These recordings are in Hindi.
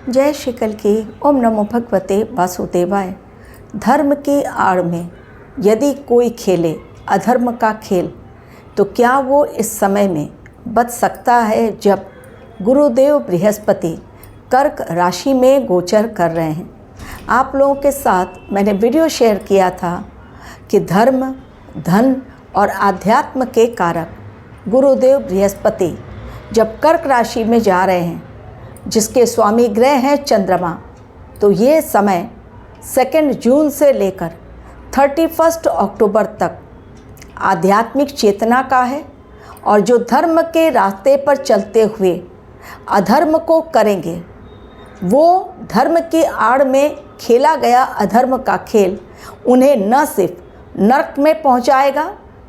जय श्री कल की। ओम नमो भगवते वासुदेवाय। धर्म की आड़ में यदि कोई खेले अधर्म का खेल, तो क्या वो इस समय में बच सकता है जब गुरुदेव बृहस्पति कर्क राशि में गोचर कर रहे हैं। आप लोगों के साथ मैंने वीडियो शेयर किया था कि धर्म, धन और आध्यात्म के कारक गुरुदेव बृहस्पति जब कर्क राशि में जा रहे हैं, जिसके स्वामी ग्रह हैं चंद्रमा, तो ये समय 2 जून से लेकर 31 अक्टूबर तक आध्यात्मिक चेतना का है। और जो धर्म के रास्ते पर चलते हुए अधर्म को करेंगे, वो धर्म की आड़ में खेला गया अधर्म का खेल उन्हें न सिर्फ नरक में पहुंचाएगा,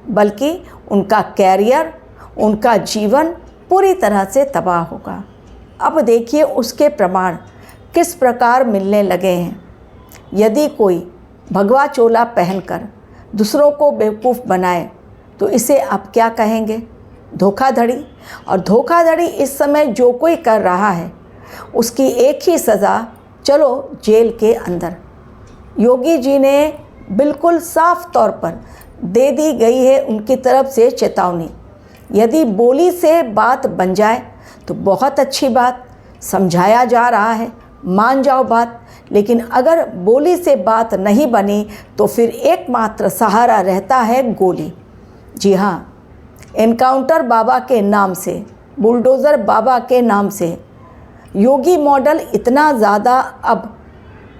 बल्कि उनका कैरियर, उनका जीवन पूरी तरह से तबाह होगा। अब देखिए उसके प्रमाण किस प्रकार मिलने लगे हैं। यदि कोई भगवा चोला पहनकर दूसरों को बेवकूफ़ बनाए, तो इसे आप क्या कहेंगे? धोखाधड़ी। और धोखाधड़ी इस समय जो कोई कर रहा है, उसकी एक ही सज़ा, चलो जेल के अंदर। योगी जी ने बिल्कुल साफ तौर पर दे दी गई है उनकी तरफ से चेतावनी। यदि बोली से बात बन जाए तो बहुत अच्छी बात, समझाया जा रहा है, मान जाओ बात। लेकिन अगर बोली से बात नहीं बनी तो फिर एकमात्र सहारा रहता है गोली। जी हाँ, एनकाउंटर बाबा के नाम से, बुलडोज़र बाबा के नाम से योगी मॉडल इतना ज़्यादा अब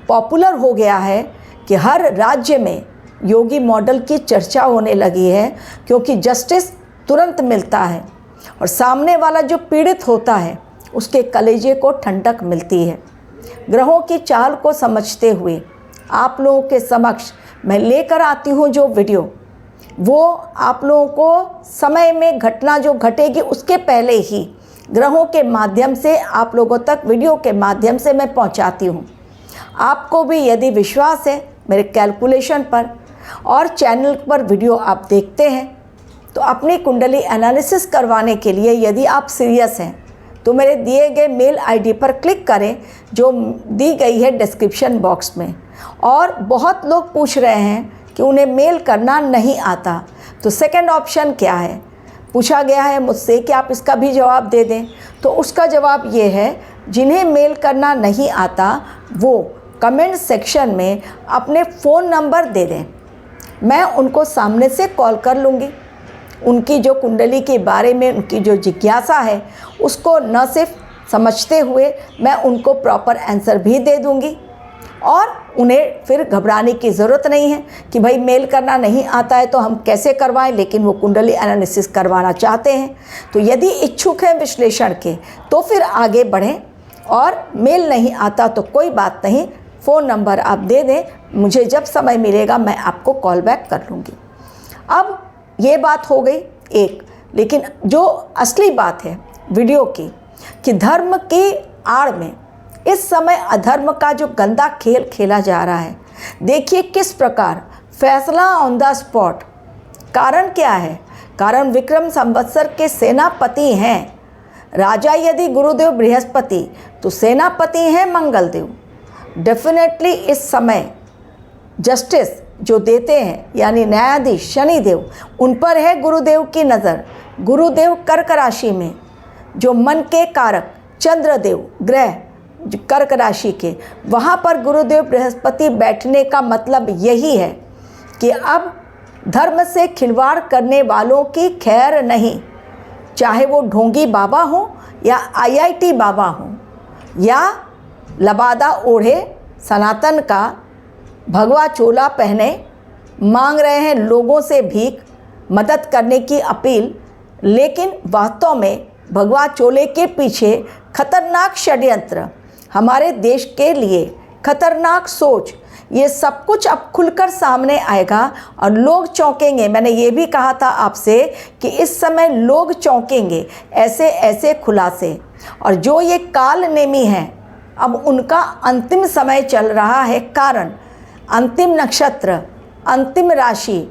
पॉपुलर हो गया है कि हर राज्य में योगी मॉडल की चर्चा होने लगी है, क्योंकि जस्टिस तुरंत मिलता है और सामने वाला जो पीड़ित होता है उसके कलेजे को ठंडक मिलती है। ग्रहों की चाल को समझते हुए आप लोगों के समक्ष मैं लेकर आती हूँ जो वीडियो, वो आप लोगों को समय में घटना जो घटेगी उसके पहले ही ग्रहों के माध्यम से आप लोगों तक वीडियो के माध्यम से मैं पहुँचाती हूँ। आपको भी यदि विश्वास है मेरे कैलकुलेशन पर और चैनल पर वीडियो आप देखते हैं, तो अपनी कुंडली एनालिसिस करवाने के लिए यदि आप सीरियस हैं, तो मेरे दिए गए मेल आईडी पर क्लिक करें जो दी गई है डिस्क्रिप्शन बॉक्स में। और बहुत लोग पूछ रहे हैं कि उन्हें मेल करना नहीं आता, तो सेकंड ऑप्शन क्या है पूछा गया है मुझसे कि आप इसका भी जवाब दे दें। तो उसका जवाब ये है, जिन्हें मेल करना नहीं आता वो कमेंट सेक्शन में अपने फ़ोन नंबर दे दें, मैं उनको सामने से कॉल कर लूँगी। उनकी जो कुंडली के बारे में उनकी जो जिज्ञासा है उसको न सिर्फ समझते हुए मैं उनको प्रॉपर आंसर भी दे दूंगी। और उन्हें फिर घबराने की ज़रूरत नहीं है कि भाई मेल करना नहीं आता है तो हम कैसे करवाएं, लेकिन वो कुंडली एनालिसिस करवाना चाहते हैं। तो यदि इच्छुक हैं विश्लेषण के तो फिर आगे बढ़ें, और मेल नहीं आता तो कोई बात नहीं, फ़ोन नंबर आप दे दें, मुझे जब समय मिलेगा मैं आपको कॉल बैक कर लूँगी। अब ये बात हो गई एक, लेकिन जो असली बात है वीडियो की, कि धर्म की आड़ में इस समय अधर्म का जो गंदा खेल खेला जा रहा है, देखिए किस प्रकार फैसला ऑन द स्पॉट। कारण क्या है? कारण विक्रम संवत्सर के सेनापति हैं राजा यदि गुरुदेव बृहस्पति, तो सेनापति हैं मंगल देव। डेफिनेटली इस समय जस्टिस जो देते हैं यानी न्यायाधीश शनिदेव, उन पर है गुरुदेव की नज़र। गुरुदेव कर्क राशि में जो मन के कारक चंद्रदेव ग्रह कर्क राशि के, वहाँ पर गुरुदेव बृहस्पति बैठने का मतलब यही है कि अब धर्म से खिलवाड़ करने वालों की खैर नहीं। चाहे वो ढोंगी बाबा हो या IIT बाबा हो या लबादा ओढ़े सनातन का भगवा चोला पहने मांग रहे हैं लोगों से भीख, मदद करने की अपील, लेकिन वास्तव में भगवा चोले के पीछे खतरनाक षड्यंत्र, हमारे देश के लिए खतरनाक सोच, ये सब कुछ अब खुलकर सामने आएगा और लोग चौंकेंगे। मैंने ये भी कहा था आपसे कि इस समय लोग चौंकेंगे, ऐसे ऐसे खुलासे। और जो ये काल नेमी हैं, अब उनका अंतिम समय चल रहा है। कारण अंतिम नक्षत्र, अंतिम राशि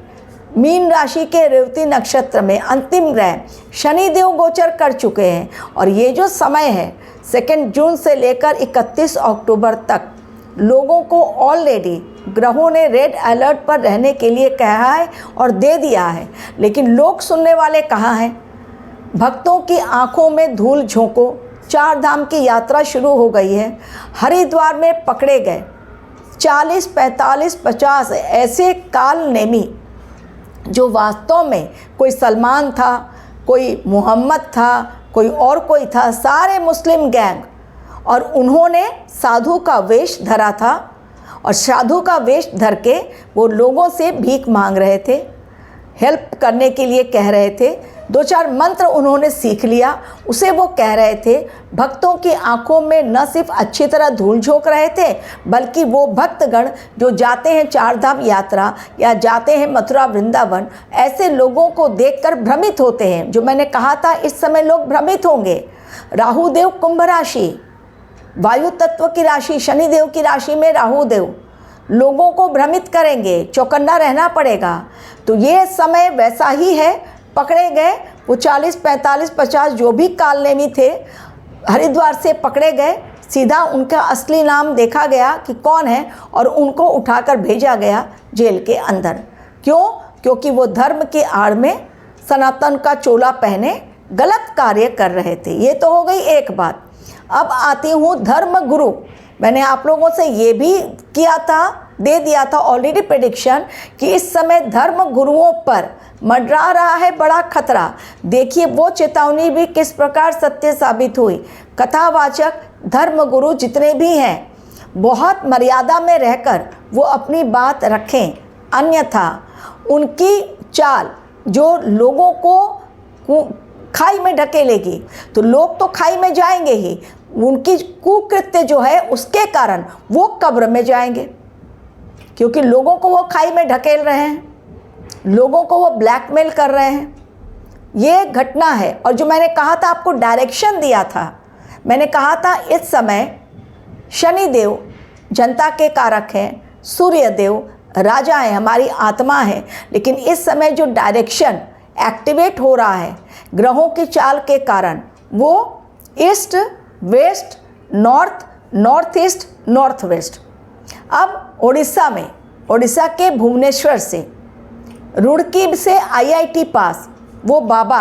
मीन राशि के रेवती नक्षत्र में अंतिम ग्रह शनिदेव गोचर कर चुके हैं। और ये जो समय है 2 जून से लेकर 31 अक्टूबर तक लोगों को ऑलरेडी ग्रहों ने रेड अलर्ट पर रहने के लिए कहा है और दे दिया है। लेकिन लोग सुनने वाले कहाँ हैं? भक्तों की आंखों में धूल झोंको, 4 धाम की यात्रा शुरू हो गई है। हरिद्वार में पकड़े गए 40, 45, 50 ऐसे काल नेमी जो वास्तव में कोई सलमान था, कोई मोहम्मद था, कोई और कोई था, सारे मुस्लिम गैंग, और उन्होंने साधु का वेश धरा था और साधु का वेश धर के वो लोगों से भीख मांग रहे थे, हेल्प करने के लिए कह रहे थे। 2-4 मंत्र उन्होंने सीख लिया, उसे वो कह रहे थे। भक्तों की आंखों में न सिर्फ अच्छी तरह धूल झोंक रहे थे, बल्कि वो भक्तगण जो जाते हैं 4 धाम यात्रा या जाते हैं मथुरा वृंदावन, ऐसे लोगों को देखकर भ्रमित होते हैं। जो मैंने कहा था, इस समय लोग भ्रमित होंगे। राहु देव कुंभ राशि, वायु तत्व की राशि, शनि देव की राशि में राहु देव लोगों को भ्रमित करेंगे, चौकन्ना रहना पड़ेगा। तो ये समय वैसा ही है। पकड़े गए वो 40, 45, 50 जो भी कालनेमी थे, हरिद्वार से पकड़े गए। सीधा उनका असली नाम देखा गया कि कौन है और उनको उठाकर भेजा गया जेल के अंदर। क्यों? क्योंकि वो धर्म की आड़ में सनातन का चोला पहने गलत कार्य कर रहे थे। ये तो हो गई एक बात। अब आती हूँ धर्म गुरु। मैंने आप लोगों से ये भी किया था, दे दिया था ऑलरेडी प्रेडिक्शन कि इस समय धर्म गुरुओं पर मंडरा रहा है बड़ा खतरा। देखिए वो चेतावनी भी किस प्रकार सत्य साबित हुई। कथावाचक धर्म गुरु जितने भी हैं, बहुत मर्यादा में रहकर वो अपनी बात रखें, अन्यथा उनकी चाल जो लोगों को खाई में ढकेलेगी, तो लोग तो खाई में जाएंगे ही, उनकी कुकृत्य जो है उसके कारण वो कब्र में जाएंगे, क्योंकि लोगों को वो खाई में ढकेल रहे हैं, लोगों को वो ब्लैकमेल कर रहे हैं। ये घटना है। और जो मैंने कहा था, आपको डायरेक्शन दिया था, मैंने कहा था इस समय शनि देव जनता के कारक हैं, सूर्य देव राजा है, हमारी आत्मा है। लेकिन इस समय जो डायरेक्शन एक्टिवेट हो रहा है ग्रहों की चाल के कारण, वो east, west, north, north east, north west. अब उड़ीसा के भुवनेश्वर से, रुड़की से IIT पास वो बाबा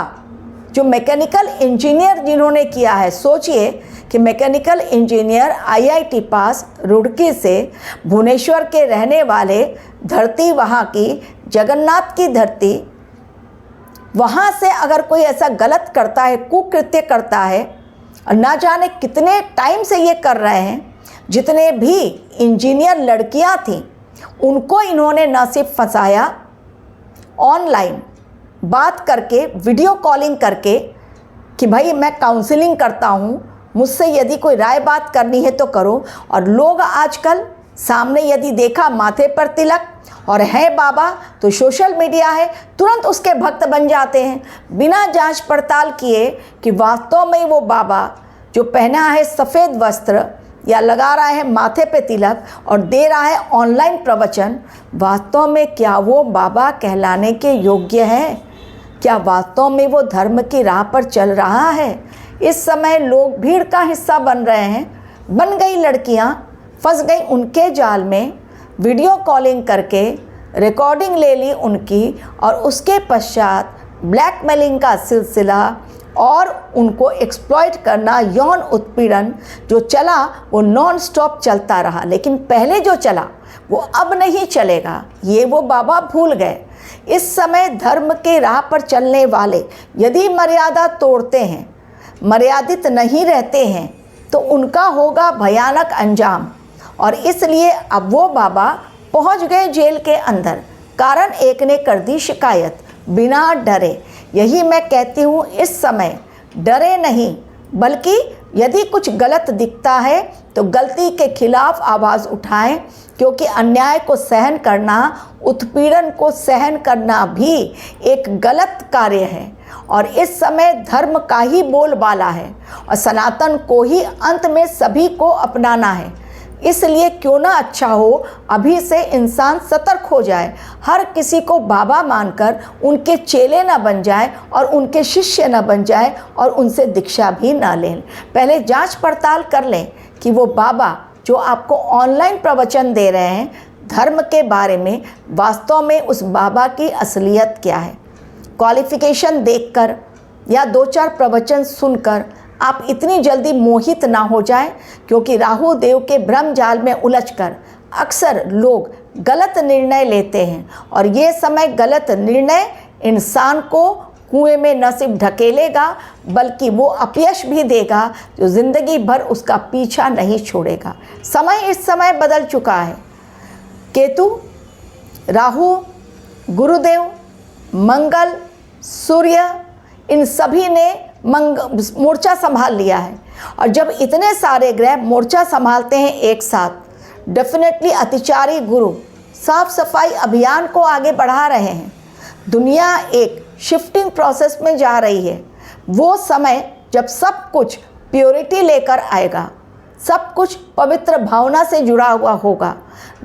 जो मैकेनिकल इंजीनियर जिन्होंने किया है, सोचिए कि मैकेनिकल इंजीनियर IIT पास रुड़की से, भुवनेश्वर के रहने वाले, धरती वहाँ की जगन्नाथ की धरती, वहाँ से अगर कोई ऐसा गलत करता है, कुकृत्य करता है, और ना जाने कितने टाइम से ये कर रहे हैं, जितने भी इंजीनियर लड़कियां थीं उनको इन्होंने न सिर्फ फंसाया, ऑनलाइन बात करके, वीडियो कॉलिंग करके कि भाई मैं काउंसलिंग करता हूँ, मुझसे यदि कोई राय बात करनी है तो करो। और लोग आजकल सामने यदि देखा माथे पर तिलक और है बाबा, तो सोशल मीडिया है, तुरंत उसके भक्त बन जाते हैं, बिना जांच पड़ताल किए कि वास्तव में वो बाबा जो पहना है सफ़ेद वस्त्र या लगा रहा है माथे पे तिलक और दे रहा है ऑनलाइन प्रवचन, वास्तव में क्या वो बाबा कहलाने के योग्य है? क्या वास्तव में वो धर्म की राह पर चल रहा है? इस समय लोग भीड़ का हिस्सा बन रहे हैं। बन गई लड़कियां, फंस गई उनके जाल में, वीडियो कॉलिंग करके रिकॉर्डिंग ले ली उनकी, और उसके पश्चात ब्लैकमेलिंग का सिलसिला और उनको एक्सप्लॉइट करना, यौन उत्पीड़न जो चला वो नॉन स्टॉप चलता रहा। लेकिन पहले जो चला वो अब नहीं चलेगा, ये वो बाबा भूल गए। इस समय धर्म के राह पर चलने वाले यदि मर्यादा तोड़ते हैं, मर्यादित नहीं रहते हैं, तो उनका होगा भयानक अंजाम। और इसलिए अब वो बाबा पहुंच गए जेल के अंदर, कारण एक ने कर दी शिकायत बिना डरे। यही मैं कहती हूँ, इस समय डरे नहीं, बल्कि यदि कुछ गलत दिखता है तो गलती के खिलाफ आवाज़ उठाएं, क्योंकि अन्याय को सहन करना, उत्पीड़न को सहन करना भी एक गलत कार्य है। और इस समय धर्म का ही बोलबाला है और सनातन को ही अंत में सभी को अपनाना है। इसलिए क्यों ना अच्छा हो अभी से इंसान सतर्क हो जाए, हर किसी को बाबा मानकर उनके चेले ना बन जाए और उनके शिष्य ना बन जाए और उनसे दीक्षा भी ना लें। पहले जांच पड़ताल कर लें कि वो बाबा जो आपको ऑनलाइन प्रवचन दे रहे हैं धर्म के बारे में, वास्तव में उस बाबा की असलियत क्या है। क्वालिफिकेशन देखकर या 2-4 प्रवचन सुनकर आप इतनी जल्दी मोहित ना हो जाएं, क्योंकि राहु देव के भ्रम जाल में उलझकर अक्सर लोग गलत निर्णय लेते हैं और ये समय गलत निर्णय इंसान को कुएं में न सिर्फ ढकेलेगा बल्कि वो अपयश भी देगा जो ज़िंदगी भर उसका पीछा नहीं छोड़ेगा। समय इस समय बदल चुका है। केतु, राहु, गुरुदेव, मंगल, सूर्य, इन सभी ने मोर्चा संभाल लिया है और जब इतने सारे ग्रह मोर्चा संभालते हैं एक साथ, डेफिनेटली अतिचारी गुरु साफ सफाई अभियान को आगे बढ़ा रहे हैं। दुनिया एक शिफ्टिंग प्रोसेस में जा रही है। वो समय जब सब कुछ प्योरिटी लेकर आएगा, सब कुछ पवित्र भावना से जुड़ा हुआ होगा।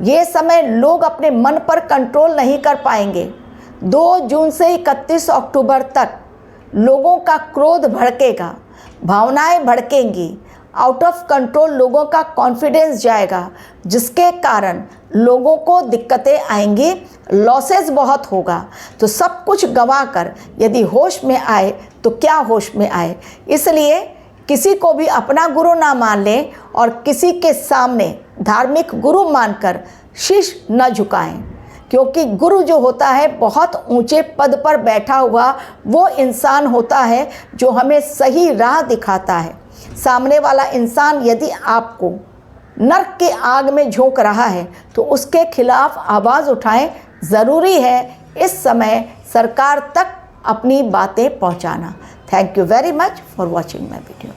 ये समय लोग अपने मन पर कंट्रोल नहीं कर पाएंगे। 2 जून से 31 अक्टूबर तक लोगों का क्रोध भड़केगा, भावनाएं भड़केंगी, आउट ऑफ कंट्रोल लोगों का कॉन्फिडेंस जाएगा, जिसके कारण लोगों को दिक्कतें आएंगी, लॉसेस बहुत होगा। तो सब कुछ गंवा कर यदि होश में आए तो क्या होश में आए। इसलिए किसी को भी अपना गुरु ना मान लें और किसी के सामने धार्मिक गुरु मानकर शीश न झुकाएं, क्योंकि गुरु जो होता है बहुत ऊंचे पद पर बैठा हुआ वो इंसान होता है जो हमें सही राह दिखाता है। सामने वाला इंसान यदि आपको नर्क के आग में झोंक रहा है तो उसके खिलाफ आवाज़ उठाएं। ज़रूरी है इस समय सरकार तक अपनी बातें पहुंचाना। Thank you very much for watching my video.